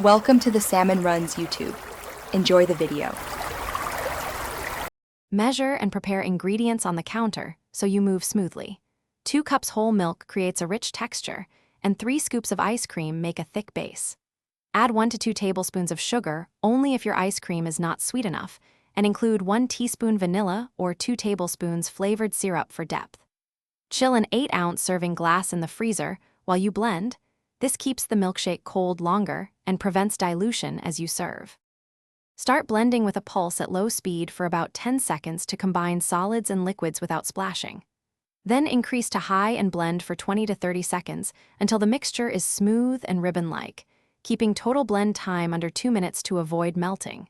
Welcome to the Salmon Runs YouTube. Enjoy the video. Measure and prepare ingredients on the counter so you move smoothly. 2 cups whole milk creates a rich texture, and 3 scoops of ice cream make a thick base. Add 1 to 2 tablespoons of sugar only if your ice cream is not sweet enough, and include 1 teaspoon vanilla or 2 tablespoons flavored syrup for depth. Chill an 8-ounce serving glass in the freezer while you blend. This keeps the milkshake cold longer and prevents dilution as you serve. Start blending with a pulse at low speed for about 10 seconds to combine solids and liquids without splashing. Then increase to high and blend for 20 to 30 seconds until the mixture is smooth and ribbon-like, keeping total blend time under 2 minutes to avoid melting.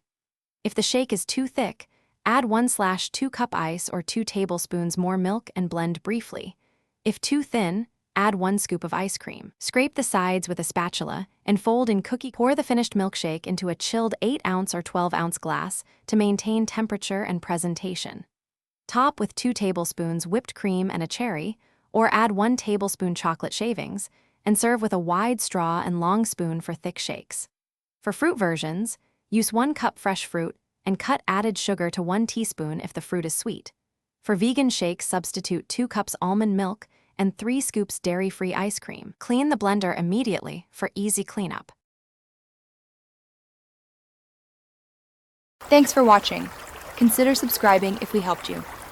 If the shake is too thick, add 1/2 cup ice or 2 tablespoons more milk and blend briefly. If too thin, add 1 scoop of ice cream. Scrape the sides with a spatula and fold in cookie. Pour the finished milkshake into a chilled 8-ounce or 12-ounce glass to maintain temperature and presentation. Top with 2 tablespoons whipped cream and a cherry, or add 1 tablespoon chocolate shavings, and serve with a wide straw and long spoon for thick shakes. For fruit versions, use 1 cup fresh fruit and cut added sugar to 1 teaspoon if the fruit is sweet. For vegan shakes, substitute 2 cups almond milk and 3 scoops dairy-free ice cream. Clean the blender immediately for easy cleanup. Thanks for watching. Consider subscribing if we helped you.